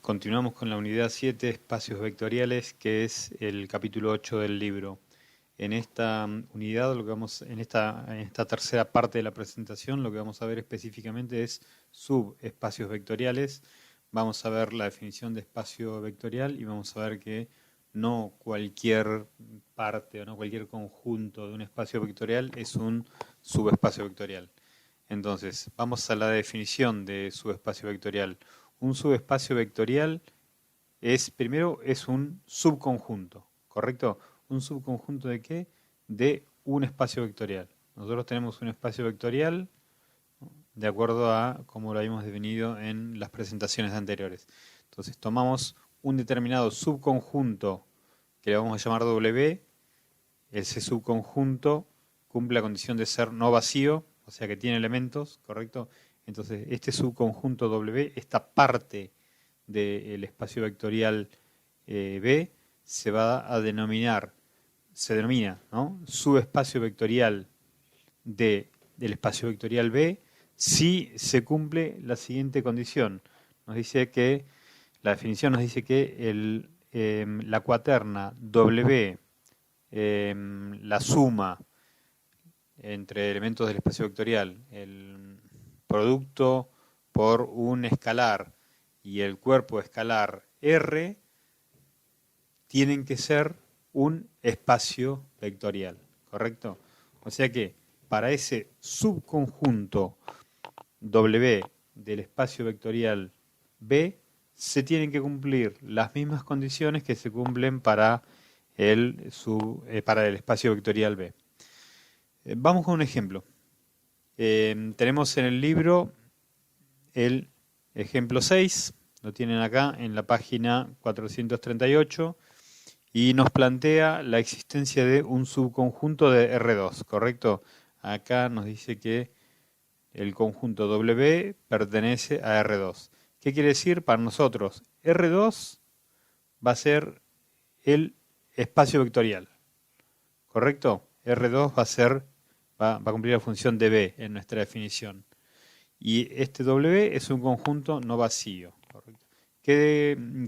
Continuamos con la unidad 7, espacios vectoriales, que es el capítulo 8 del libro. En esta unidad, en esta tercera parte de la presentación, lo que vamos a ver específicamente es subespacios vectoriales. Vamos a ver la definición de espacio vectorial y vamos a ver que no cualquier parte o no cualquier conjunto de un espacio vectorial es un subespacio vectorial. Entonces, vamos a la definición de subespacio vectorial. Un subespacio vectorial primero es un subconjunto, ¿correcto? ¿Un subconjunto de qué? De un espacio vectorial. Nosotros tenemos un espacio vectorial de acuerdo a como lo habíamos definido en las presentaciones anteriores. Entonces tomamos un determinado subconjunto que le vamos a llamar W. Ese subconjunto cumple la condición de ser no vacío, o sea que tiene elementos, ¿correcto? Entonces este subconjunto W, esta parte del espacio vectorial B, se denomina, ¿no?, subespacio vectorial del espacio vectorial B si se cumple la siguiente condición. Nos dice que, la definición nos dice que la cuaterna W, la suma entre elementos del espacio vectorial, el producto por un escalar y el cuerpo escalar R, tienen que ser un espacio vectorial, ¿correcto? O sea que para ese subconjunto W del espacio vectorial B se tienen que cumplir las mismas condiciones que se cumplen para el espacio vectorial B. Vamos con un ejemplo. Tenemos en el libro el ejemplo 6, lo tienen acá en la página 438, y nos plantea la existencia de un subconjunto de R2, ¿correcto? Acá nos dice que el conjunto W pertenece a R2. ¿Qué quiere decir para nosotros? R2 va a ser el espacio vectorial, ¿correcto? R2 va a cumplir la función de B en nuestra definición. Y este W es un conjunto no vacío, ¿correcto?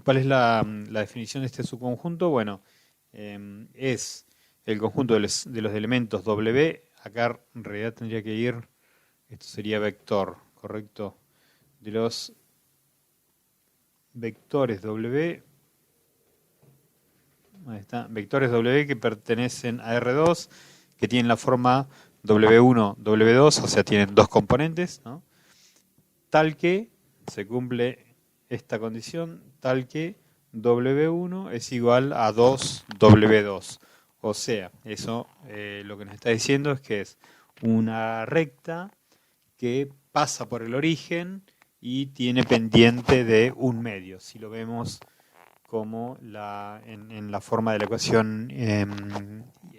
¿Cuál es la definición de este subconjunto? Bueno, es el conjunto de los elementos W. Acá en realidad tendría que ir, esto sería vector, ¿correcto? De los vectores W, ahí está, vectores W que pertenecen a R2, que tienen la forma W1, W2, o sea, tienen dos componentes, ¿no? Tal que se cumple esta condición, tal que W1 es igual a 2W2. O sea, eso lo que nos está diciendo es que es una recta que pasa por el origen y tiene pendiente de un medio. Si lo vemos como en la forma de la ecuación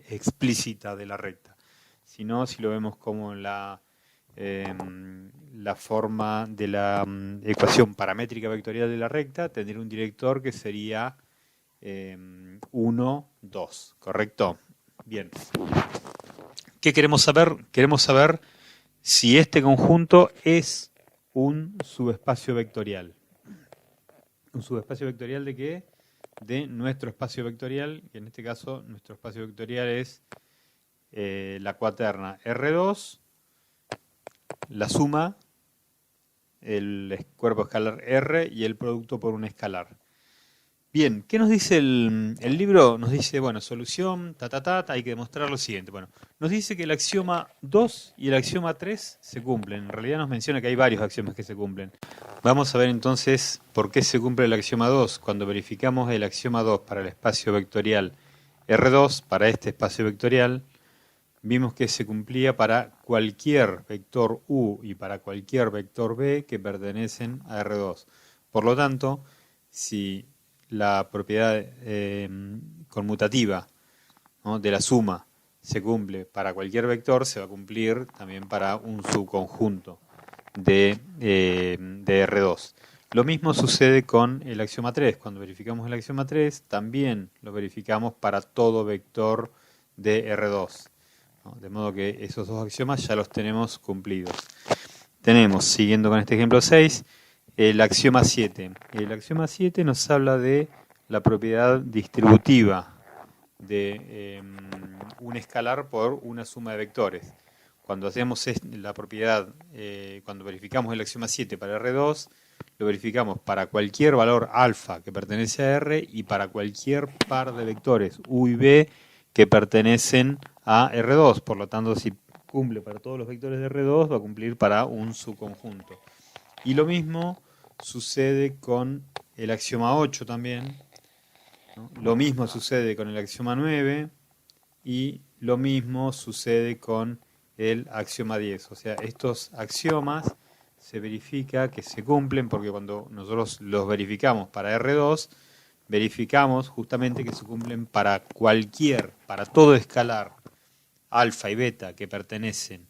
explícita de la recta. Si no, si lo vemos como la forma de la ecuación paramétrica vectorial de la recta, tendría un director que sería 1, 2, ¿correcto? Bien. ¿Qué queremos saber? Queremos saber si este conjunto es un subespacio vectorial. ¿Un subespacio vectorial de qué? De nuestro espacio vectorial, que en este caso nuestro espacio vectorial es la cuaterna R2, la suma, el cuerpo escalar R y el producto por un escalar. Bien, ¿qué nos dice el libro? Nos dice, bueno, solución, hay que demostrar lo siguiente. Bueno, nos dice que el axioma 2 y el axioma 3 se cumplen. En realidad nos menciona que hay varios axiomas que se cumplen. Vamos a ver entonces por qué se cumple el axioma 2. Cuando verificamos el axioma 2 para el espacio vectorial R2, para este espacio vectorial, vimos que se cumplía para cualquier vector U y para cualquier vector B que pertenecen a R2. Por lo tanto, si la propiedad conmutativa, ¿no?, de la suma se cumple para cualquier vector, se va a cumplir también para un subconjunto de R2. Lo mismo sucede con el axioma 3. Cuando verificamos el axioma 3, también lo verificamos para todo vector de R2. De modo que esos dos axiomas ya los tenemos cumplidos. Tenemos, siguiendo con este ejemplo 6, el axioma 7. El axioma 7 nos habla de la propiedad distributiva de un escalar por una suma de vectores. Cuando hacemos la propiedad, cuando verificamos el axioma 7 para R2, lo verificamos para cualquier valor alfa que pertenece a R y para cualquier par de vectores U y B que pertenecen a R2. Por lo tanto, si cumple para todos los vectores de R2, va a cumplir para un subconjunto. Y lo mismo sucede con el axioma 8 también, ¿no? Lo mismo sucede con el axioma 9 y lo mismo sucede con el axioma 10. O sea, estos axiomas se verifica que se cumplen porque cuando nosotros los verificamos para R2, verificamos justamente que se cumplen para todo escalar alfa y beta que pertenecen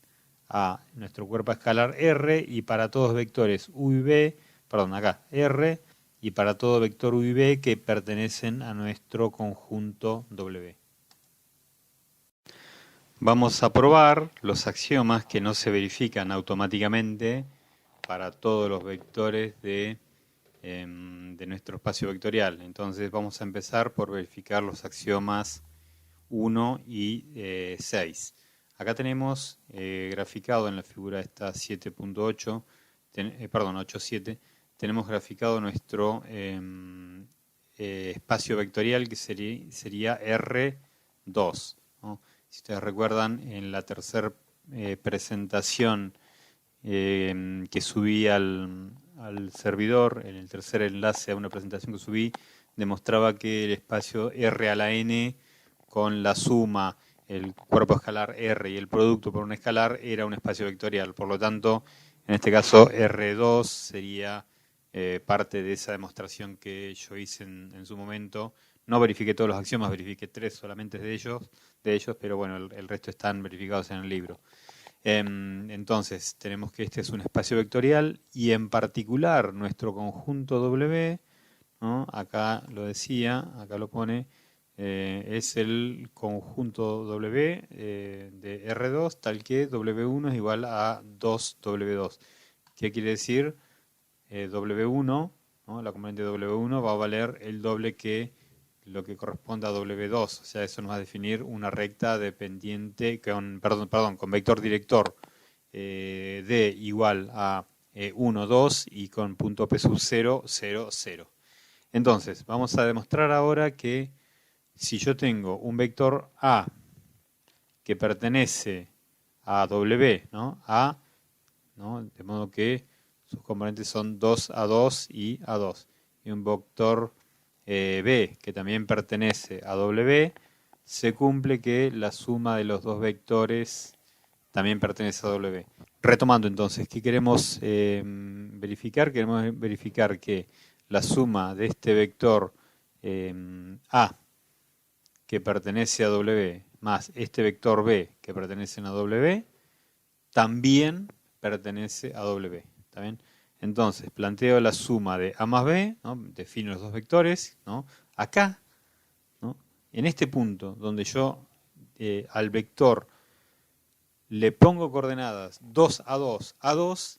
a nuestro cuerpo escalar R y para todos vectores U y B, perdón, acá R y para todo vector U y B que pertenecen a nuestro conjunto W. Vamos a probar los axiomas que no se verifican automáticamente para todos los vectores de nuestro espacio vectorial. Entonces vamos a empezar por verificar los axiomas 1 y 6. Acá tenemos graficado en la figura esta 7.8, perdón, 8.7, tenemos graficado nuestro espacio vectorial que sería R2, ¿no? Si ustedes recuerdan, en la tercera presentación que subí al servidor, en el tercer enlace a una presentación que subí, demostraba que el espacio R a la n con la suma, el cuerpo escalar R y el producto por un escalar era un espacio vectorial. Por lo tanto, en este caso R2 sería parte de esa demostración que yo hice en su momento. No verifiqué todos los axiomas, verifiqué 3 solamente de ellos, pero bueno, el resto están verificados en el libro. Entonces, tenemos que este es un espacio vectorial y en particular nuestro conjunto W, ¿no? Acá lo decía, acá lo pone, es el conjunto W de R2 tal que W1 es igual a 2W2. ¿Qué quiere decir? W1, ¿no? La componente W1 va a valer el doble que lo que corresponde a W2, o sea, eso nos va a definir una recta dependiente con vector director D igual a 1, 2 y con punto P sub 0, 0, 0. Entonces, vamos a demostrar ahora que si yo tengo un vector A que pertenece a W, ¿no? A, ¿no? De modo que sus componentes son 2, A2 y A2. Y un vector B, que también pertenece a W, se cumple que la suma de los dos vectores también pertenece a W. Retomando entonces, ¿qué queremos verificar? Queremos verificar que la suma de este vector A, que pertenece a W, más este vector B, que pertenece a W, también pertenece a W. ¿Está bien? Entonces, planteo la suma de A más B, ¿no? Defino los dos vectores, ¿no? Acá, ¿no? En este punto, donde yo al vector le pongo coordenadas 2, A2, A2,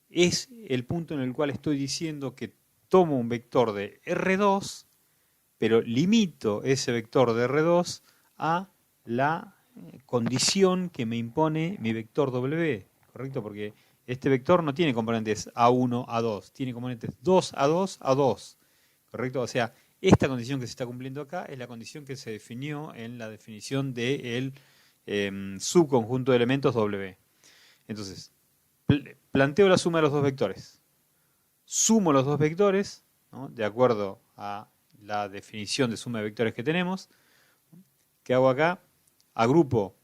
es el punto en el cual estoy diciendo que tomo un vector de R2, pero limito ese vector de R2 a la condición que me impone mi vector W, ¿correcto? Porque este vector no tiene componentes A1, A2, tiene componentes 2, A2, A2, ¿correcto? O sea, esta condición que se está cumpliendo acá es la condición que se definió en la definición del subconjunto de elementos W. Entonces, planteo la suma de los dos vectores. Sumo los dos vectores, ¿no? De acuerdo a la definición de suma de vectores que tenemos. ¿Qué hago acá? Agrupo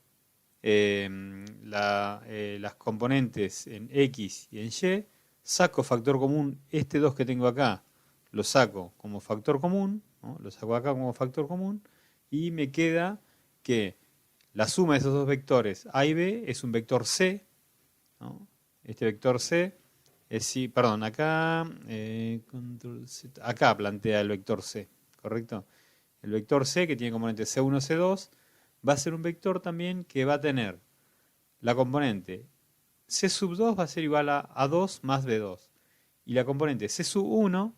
las componentes en X y en Y, saco factor común, este 2 que tengo acá, lo saco como factor común, ¿no? Lo saco acá como factor común, y me queda que la suma de esos dos vectores A y B es un vector C, ¿no? Este vector C perdón, acá, acá plantea el vector C, ¿correcto? El vector C, que tiene componentes C1, C2, va a ser un vector también que va a tener la componente C sub 2 va a ser igual a A2 más B2. y la componente C sub 1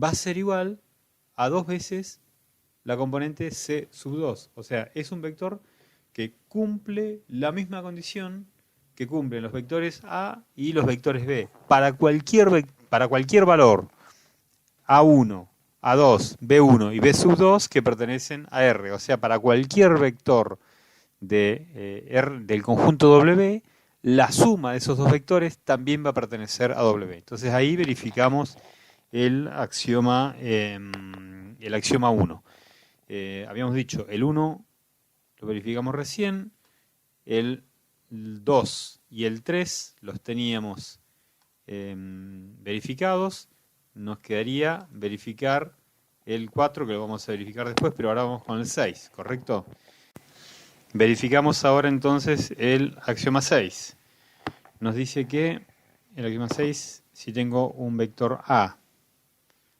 va a ser igual a 2 veces la componente C sub 2. O sea, es un vector que cumple la misma condición que cumplen los vectores A y los vectores B. Para cualquier valor A1, A2, B1 y B sub 2 que pertenecen a R. O sea, para cualquier vector del conjunto W, la suma de esos dos vectores también va a pertenecer a W. Entonces ahí verificamos el axioma 1. Habíamos dicho, el 1 lo verificamos recién, el 2 y el 3 los teníamos verificados, nos quedaría verificar el 4, que lo vamos a verificar después, pero ahora vamos con el 6, ¿correcto? Verificamos ahora entonces el axioma 6. Nos dice que el axioma 6, si tengo un vector A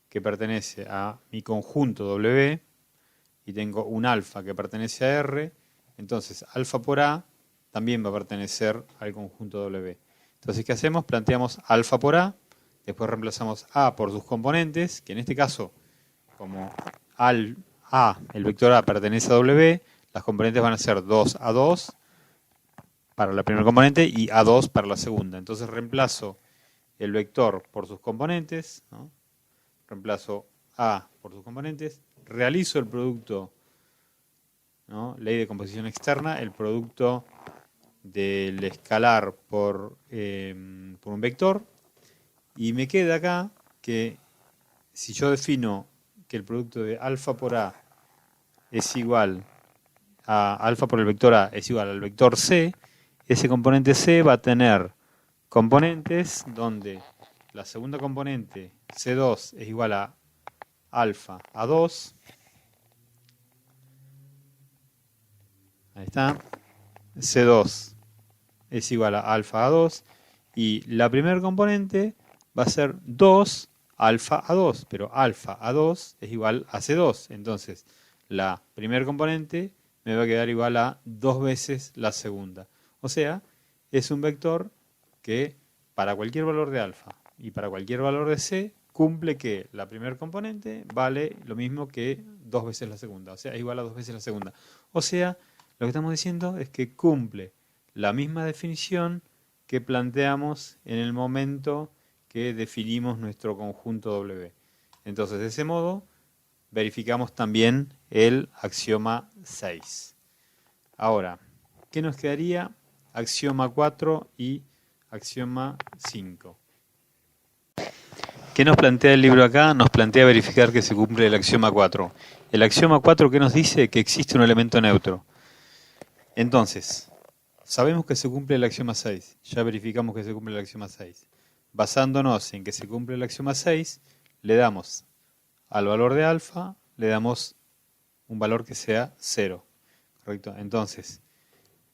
que pertenece a mi conjunto W y tengo un alfa que pertenece a R, entonces alfa por A también va a pertenecer al conjunto W. Entonces, ¿qué hacemos? Planteamos alfa por A, después reemplazamos A por sus componentes, que en este caso, como el vector A pertenece a W, las componentes van a ser 2A2 para la primera componente y A2 para la segunda. Entonces reemplazo el vector por sus componentes, ¿no? Reemplazo A por sus componentes, realizo el producto, ¿no? Ley de composición externa, el producto del escalar por un vector, y me queda acá que si yo defino que el producto de alfa por A es igual a alfa por el vector A es igual al vector C, ese componente C va a tener componentes donde la segunda componente C2 es igual a alfa A2, ahí está, C2 es igual a alfa A2, y la primera componente va a ser 2 alfa A2, pero alfa A2 es igual a C2, entonces la primera componente me va a quedar igual a 2 veces la segunda. O sea, es un vector que para cualquier valor de alfa y para cualquier valor de C cumple que la primera componente vale lo mismo que 2 veces la segunda. O sea, es igual a 2 veces la segunda. O sea, lo que estamos diciendo es que cumple la misma definición que planteamos en el momento que definimos nuestro conjunto W. Entonces, de ese modo, verificamos también el axioma 6. Ahora, ¿qué nos quedaría? Axioma 4 y axioma 5. ¿Qué nos plantea el libro acá? Nos plantea verificar que se cumple el axioma 4. El axioma 4, ¿qué nos dice? Que existe un elemento neutro. Entonces, sabemos que se cumple el axioma 6. Ya verificamos que se cumple el axioma 6. Basándonos en que se cumple el axioma 6, le damos al valor de alfa, le damos un valor que sea 0. ¿Correcto? Entonces,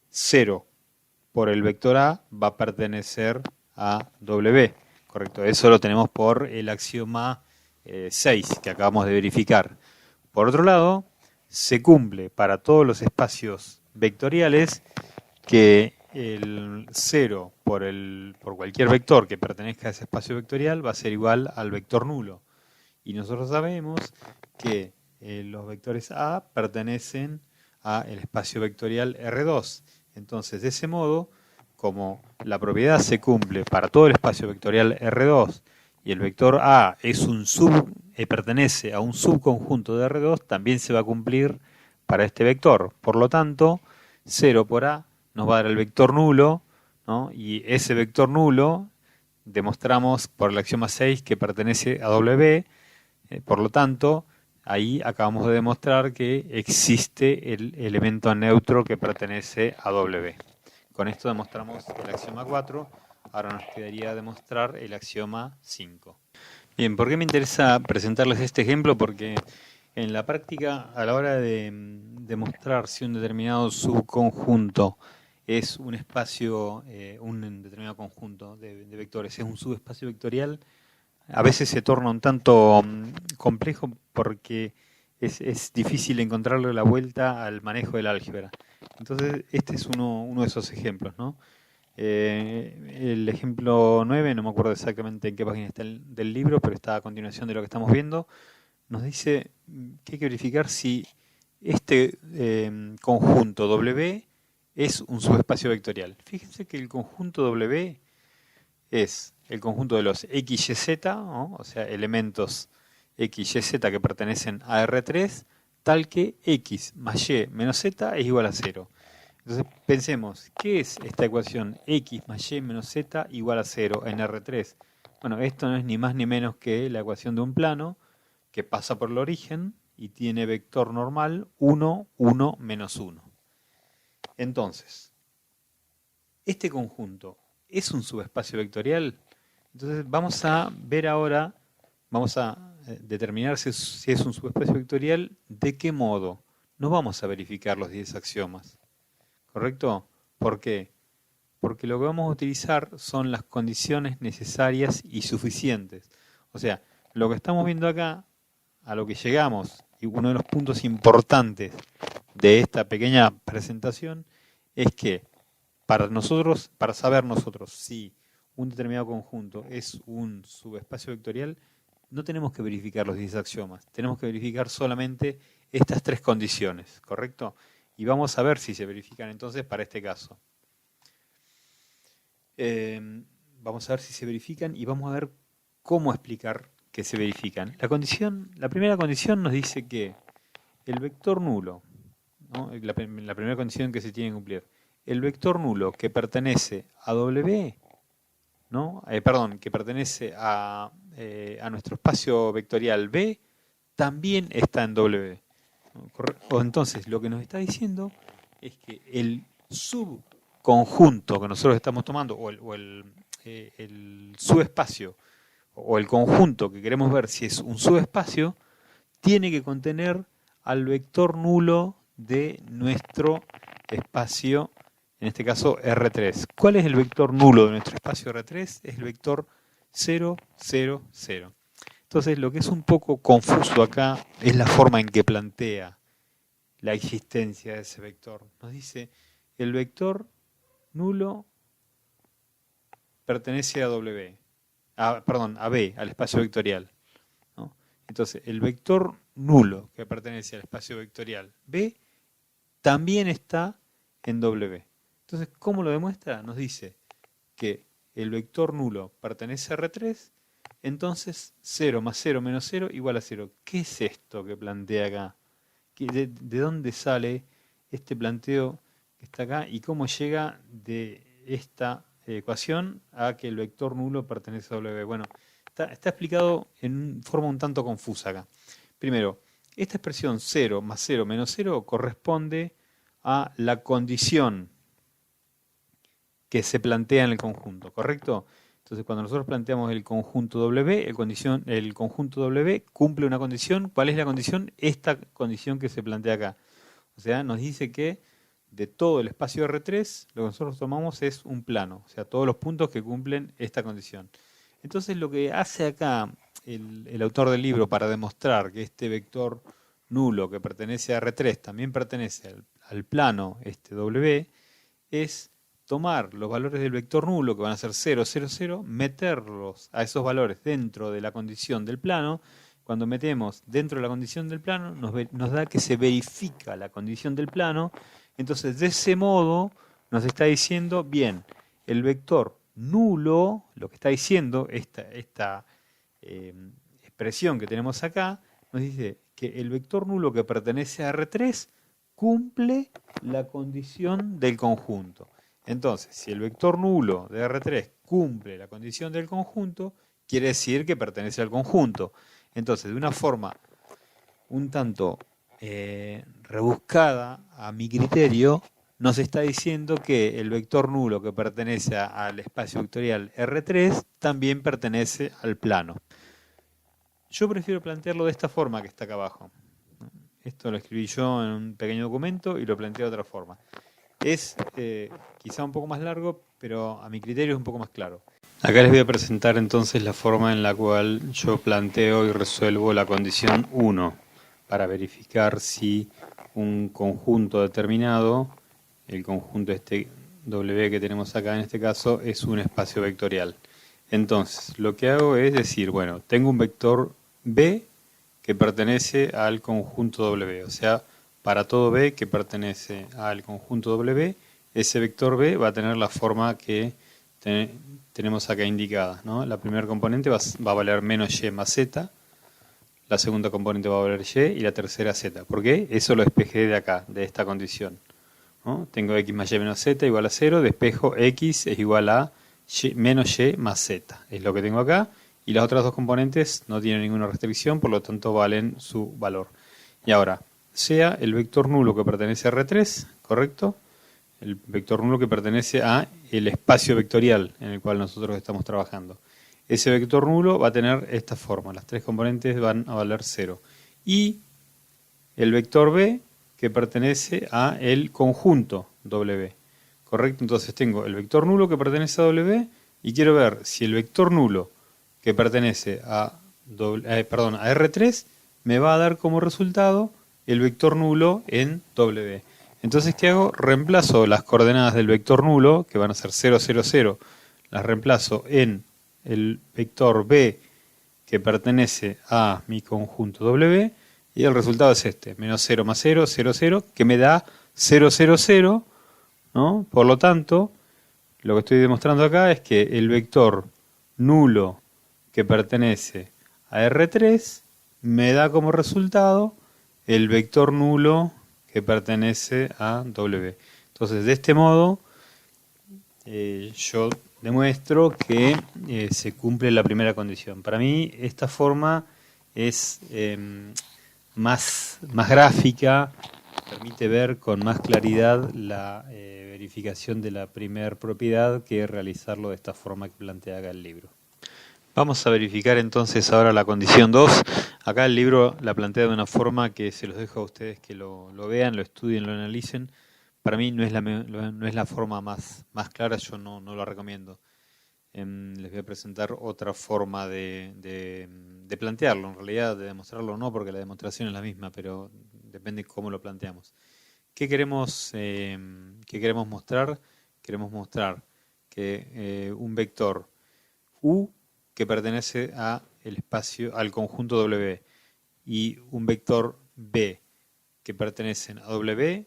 0 por el vector A va a pertenecer a W. ¿Correcto? Eso lo tenemos por el axioma 6 que acabamos de verificar. Por otro lado, se cumple para todos los espacios vectoriales que el 0 por cualquier vector que pertenezca a ese espacio vectorial va a ser igual al vector nulo. Y nosotros sabemos que los vectores A pertenecen al espacio vectorial R2. Entonces, de ese modo, como la propiedad se cumple para todo el espacio vectorial R2 y el vector A es pertenece a un subconjunto de R2, también se va a cumplir para este vector. Por lo tanto, 0 por A nos va a dar el vector nulo, ¿no? Y ese vector nulo demostramos por el axioma 6 que pertenece a W. Por lo tanto, ahí acabamos de demostrar que existe el elemento neutro que pertenece a W. Con esto demostramos el axioma 4, ahora nos quedaría demostrar el axioma 5. Bien, ¿por qué me interesa presentarles este ejemplo? Porque en la práctica, a la hora de demostrar si un determinado subconjunto es un espacio, un determinado conjunto de vectores, es un subespacio vectorial, a veces se torna un tanto complejo porque es difícil encontrarle la vuelta al manejo del álgebra. Entonces, este es uno de esos ejemplos, ¿no? El ejemplo 9, no me acuerdo exactamente en qué página está del libro, pero está a continuación de lo que estamos viendo, nos dice que hay que verificar si este conjunto W es un subespacio vectorial. Fíjense que el conjunto W es el conjunto de los X, Y, Z, ¿no? O sea, elementos X, Y, Z que pertenecen a R3, tal que X más Y menos Z es igual a 0. Entonces pensemos, ¿qué es esta ecuación X más Y menos Z igual a 0 en R3? Bueno, esto no es ni más ni menos que la ecuación de un plano que pasa por el origen y tiene vector normal 1, 1, menos 1. Entonces, este conjunto es un subespacio vectorial. Entonces vamos a ver ahora, vamos a determinar si es un subespacio vectorial, de qué modo. No vamos a verificar los 10 axiomas, ¿correcto? ¿Por qué? Porque lo que vamos a utilizar son las condiciones necesarias y suficientes. O sea, lo que estamos viendo acá, a lo que llegamos, y uno de los puntos importantes de esta pequeña presentación, es que para nosotros, para saber nosotros si un determinado conjunto es un subespacio vectorial, no tenemos que verificar los 10 axiomas, tenemos que verificar solamente estas tres condiciones, ¿correcto? Y vamos a ver si se verifican entonces para este caso. Vamos a ver si se verifican y vamos a ver cómo explicar que se verifican. La primera condición nos dice que el vector nulo, ¿no? La primera condición que se tiene que cumplir, el vector nulo que pertenece a W, ¿no? Que pertenece a nuestro espacio vectorial B, también está en W. ¿No? Entonces, lo que nos está diciendo es que el subconjunto que nosotros estamos tomando, o el subespacio, o el conjunto que queremos ver si es un subespacio, tiene que contener al vector nulo de nuestro espacio, en este caso R3. ¿Cuál es el vector nulo de nuestro espacio R3? Es el vector 0, 0, 0. Entonces, lo que es un poco confuso acá es la forma en que plantea la existencia de ese vector. Nos dice, el vector nulo pertenece a W, a B, al espacio vectorial, ¿no? Entonces, el vector nulo que pertenece al espacio vectorial B también está en W. Entonces, ¿cómo lo demuestra? Nos dice que el vector nulo pertenece a R3, entonces 0 más 0 menos 0 igual a 0. ¿Qué es esto que plantea acá? ¿De dónde sale este planteo que está acá y cómo llega de esta ecuación a que el vector nulo pertenece a W? Bueno, está explicado en forma un tanto confusa acá. Primero, esta expresión 0 más 0 menos 0 corresponde a la condición que se plantea en el conjunto, ¿correcto? Entonces, cuando nosotros planteamos el conjunto W, el conjunto W cumple una condición. ¿Cuál es la condición? Esta condición que se plantea acá. O sea, nos dice que de todo el espacio R3, lo que nosotros tomamos es un plano. O sea, todos los puntos que cumplen esta condición. Entonces, lo que hace acá el autor del libro para demostrar que este vector nulo que pertenece a R3 también pertenece al plano W, es tomar los valores del vector nulo, que van a ser 0, 0, 0, meterlos a esos valores dentro de la condición del plano. Cuando metemos dentro de la condición del plano, nos da que se verifica la condición del plano. Entonces, de ese modo, nos está diciendo, bien, el vector nulo, lo que está diciendo esta expresión que tenemos acá, nos dice que el vector nulo que pertenece a R3 cumple la condición del conjunto. Entonces, si el vector nulo de R3 cumple la condición del conjunto, quiere decir que pertenece al conjunto. Entonces, de una forma un tanto rebuscada, a mi criterio, nos está diciendo que el vector nulo que pertenece al espacio vectorial R3 también pertenece al plano. Yo prefiero plantearlo de esta forma que está acá abajo. Esto lo escribí yo en un pequeño documento y lo planteé de otra forma. Es quizá un poco más largo, pero a mi criterio es un poco más claro. Acá les voy a presentar entonces la forma en la cual yo planteo y resuelvo la condición 1 para verificar si un conjunto determinado, el conjunto este W que tenemos acá en este caso es un espacio vectorial. Entonces, lo que hago es decir, bueno, tengo un vector B que pertenece al conjunto W. O sea, para todo B que pertenece al conjunto W, ese vector B va a tener la forma que tenemos acá indicada, ¿no? La primera componente va a valer menos Y más Z, la segunda componente va a valer Y y la tercera Z. ¿Por qué? Eso lo despejé de acá, de esta condición, ¿no? Tengo X más Y menos Z igual a 0, despejo X es igual a menos Y más Z. Es lo que tengo acá. Y las otras dos componentes no tienen ninguna restricción, por lo tanto valen su valor. Y ahora, sea el vector nulo que pertenece a R3, ¿correcto? El vector nulo que pertenece a el espacio vectorial en el cual nosotros estamos trabajando. Ese vector nulo va a tener esta forma. Las tres componentes van a valer 0. Y el vector B que pertenece a el conjunto W. ¿Correcto? Entonces tengo el vector nulo que pertenece a W y quiero ver si el vector nulo que pertenece a R3 me va a dar como resultado el vector nulo en W. Entonces, ¿qué hago? Reemplazo las coordenadas del vector nulo, que van a ser 0, 0, 0, las reemplazo en el vector B que pertenece a mi conjunto W, y el resultado es este, menos 0 más 0, 0, 0, que me da 0, 0, 0, ¿no? Por lo tanto, lo que estoy demostrando acá es que el vector nulo que pertenece a R3 me da como resultado el vector nulo que pertenece a W. Entonces, de este modo, yo demuestro que se cumple la primera condición. Para mí, esta forma es más gráfica, permite ver con más claridad la verificación de la primera propiedad que realizarlo de esta forma que plantea acá el libro. Vamos a verificar entonces ahora la condición 2. Acá el libro la plantea de una forma que se los dejo a ustedes que lo vean, lo estudien, lo analicen. Para mí no es la forma más clara, yo no lo recomiendo. Les voy a presentar otra forma de plantearlo, en realidad de demostrarlo no, porque la demostración es la misma, pero depende cómo lo planteamos. ¿Qué queremos mostrar? Queremos mostrar que un vector U que pertenece al conjunto W y un vector B que pertenecen a W,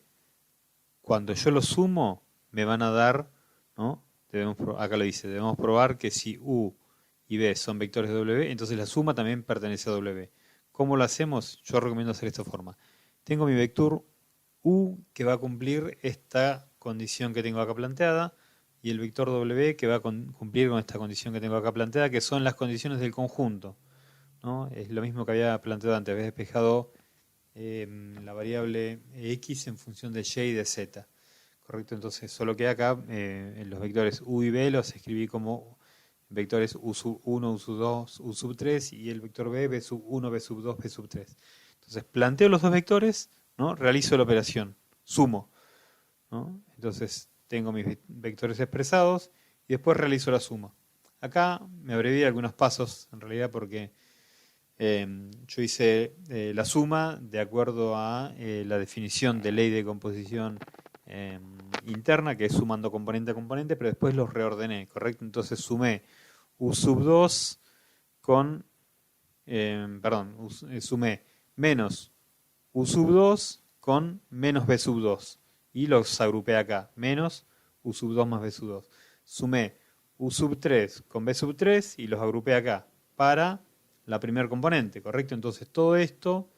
cuando yo los sumo me van a dar, ¿no? Acá lo dice, debemos probar que si U y B son vectores de W, entonces la suma también pertenece a W. ¿Cómo lo hacemos? Yo recomiendo hacer de esta forma. Tengo mi vector U que va a cumplir esta condición que tengo acá planteada, y el vector W que va a cumplir con esta condición que tengo acá planteada, que son las condiciones del conjunto, ¿no? Es lo mismo que había planteado antes, había despejado la variable X en función de Y y de Z. ¿Correcto? Entonces, solo que acá en los vectores U y B los escribí como vectores U sub 1, U sub 2, U sub 3, y el vector B, B sub 1, B sub 2, B sub 3. Entonces, planteo los dos vectores, ¿no? Realizo la operación, sumo, ¿no? Entonces, tengo mis vectores expresados y después realizo la suma. Acá me abrevié algunos pasos, en realidad, porque yo hice la suma de acuerdo a la definición de ley de composición interna, que es sumando componente a componente, pero después los reordené, ¿correcto? Entonces sumé U sub 2 con, sumé menos U sub 2 con menos B sub 2 y los agrupé acá, menos U sub 2 más B sub 2. Sumé U sub 3 con B sub 3 y los agrupé acá para la primera componente, ¿correcto? Entonces todo esto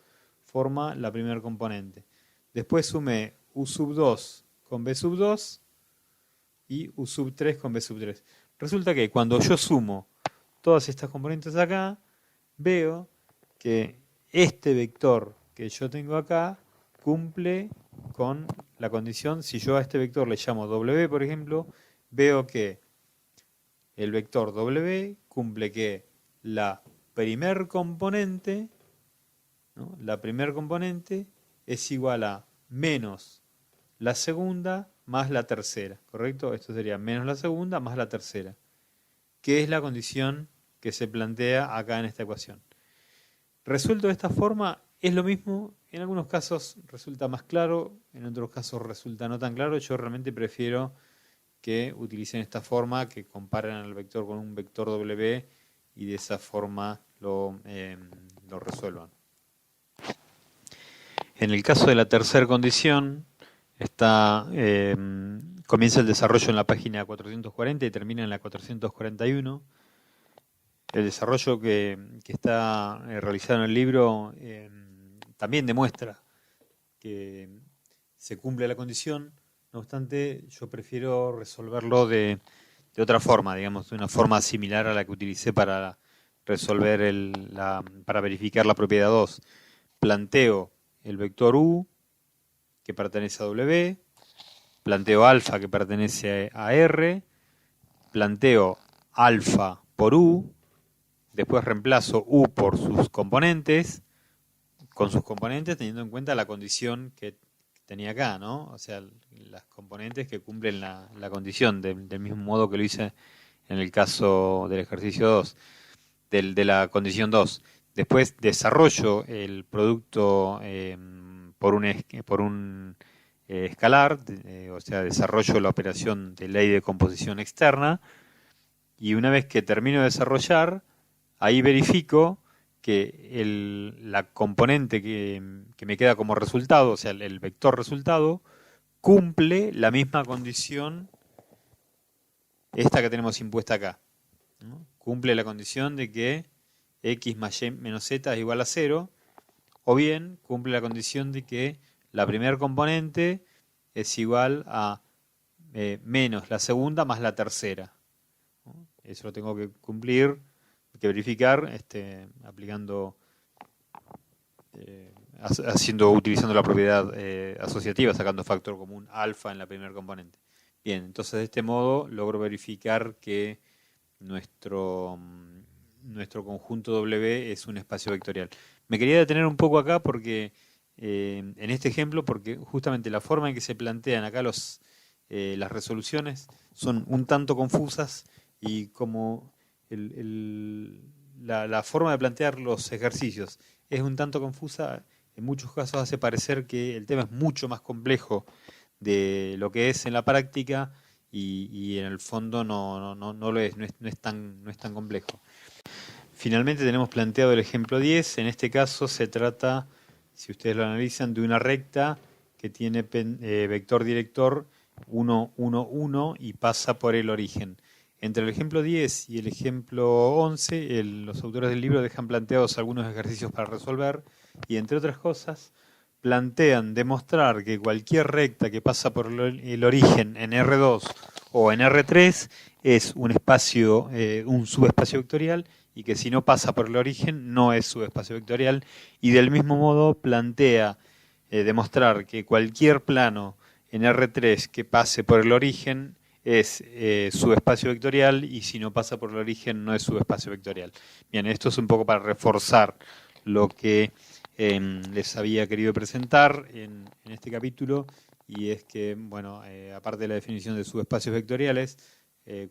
forma la primera componente. Después sumé U sub 2 con B sub 2 y U sub 3 con B sub 3. Resulta que cuando yo sumo todas estas componentes acá, veo que este vector que yo tengo acá cumple con la condición. Si yo a este vector le llamo W, por ejemplo, veo que el vector W cumple que la primer componente, ¿no? La primer componente es igual a menos la segunda más la tercera, ¿correcto? Esto sería menos la segunda más la tercera, que es la condición que se plantea acá en esta ecuación. Resuelto de esta forma es lo mismo, en algunos casos resulta más claro, en otros casos resulta no tan claro. Yo realmente prefiero que utilicen esta forma, que comparen al vector con un vector W y de esa forma lo resuelvan. En el caso de la tercera condición, comienza el desarrollo en la página 440 y termina en la 441. El desarrollo que está realizado en el libro también demuestra que se cumple la condición. No obstante, yo prefiero resolverlo de otra forma, digamos, de una forma similar a la que utilicé para resolver para verificar la propiedad 2. Planteo el vector U que pertenece a W, planteo alfa que pertenece a R, planteo alfa por U, después reemplazo U por sus componentes, con sus componentes teniendo en cuenta la condición que tenía acá, ¿no? O sea, las componentes que cumplen la condición, del mismo modo que lo hice en el caso del ejercicio 2, de la condición 2. Después desarrollo el producto por un escalar, o sea, desarrollo la operación de ley de composición externa, y una vez que termino de desarrollar, ahí verifico que la componente que me queda como resultado, o sea, el vector resultado, cumple la misma condición, esta que tenemos impuesta acá, ¿no? Cumple la condición de que x más y menos z es igual a 0, o bien cumple la condición de que la primera componente es igual a menos la segunda más la tercera, ¿no? Eso lo tengo que cumplir, que verificar, aplicando, utilizando la propiedad asociativa, sacando factor común alfa en la primera componente. Bien, entonces de este modo logro verificar que nuestro conjunto W es un espacio vectorial. Me quería detener un poco acá porque en este ejemplo, porque justamente la forma en que se plantean acá las resoluciones son un tanto confusas, y como la forma de plantear los ejercicios es un tanto confusa, en muchos casos hace parecer que el tema es mucho más complejo de lo que es en la práctica, y en el fondo no lo es, no es tan complejo. Finalmente tenemos planteado el ejemplo 10. En este caso se trata, si ustedes lo analizan, de una recta que tiene vector director 1, 1, 1 y pasa por el origen. Entre el ejemplo 10 y el ejemplo 11, los autores del libro dejan planteados algunos ejercicios para resolver, y entre otras cosas plantean demostrar que cualquier recta que pasa por el origen en R2 o en R3 es un espacio, un subespacio vectorial, y que si no pasa por el origen no es subespacio vectorial. Y del mismo modo plantea demostrar que cualquier plano en R3 que pase por el origen es subespacio vectorial, y si no pasa por el origen no es subespacio vectorial. Bien, esto es un poco para reforzar lo que les había querido presentar en este capítulo, y es que, bueno, aparte de la definición de subespacios vectoriales,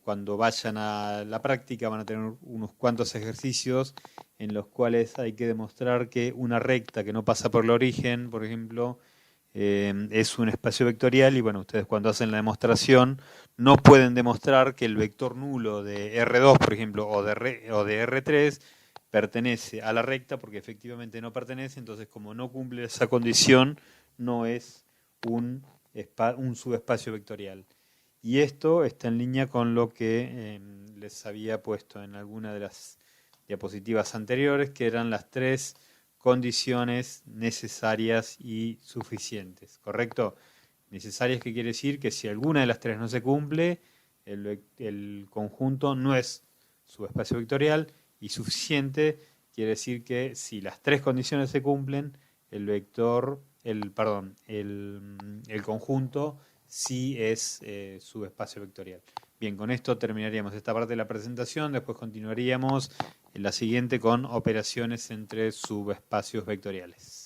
cuando vayan a la práctica van a tener unos cuantos ejercicios en los cuales hay que demostrar que una recta que no pasa por el origen, por ejemplo, es un espacio vectorial, y bueno, ustedes cuando hacen la demostración no pueden demostrar que el vector nulo de R2, por ejemplo, o de R3 pertenece a la recta, porque efectivamente no pertenece. Entonces, como no cumple esa condición, no es un subespacio vectorial. Y esto está en línea con lo que les había puesto en alguna de las diapositivas anteriores, que eran las 3 condiciones necesarias y suficientes, ¿correcto? Necesarias, que quiere decir que si alguna de las 3 no se cumple, el conjunto no es subespacio vectorial. Y suficiente quiere decir que si las 3 condiciones se cumplen, el conjunto sí es subespacio vectorial. Bien, con esto terminaríamos esta parte de la presentación. Después continuaríamos en la siguiente con operaciones entre subespacios vectoriales.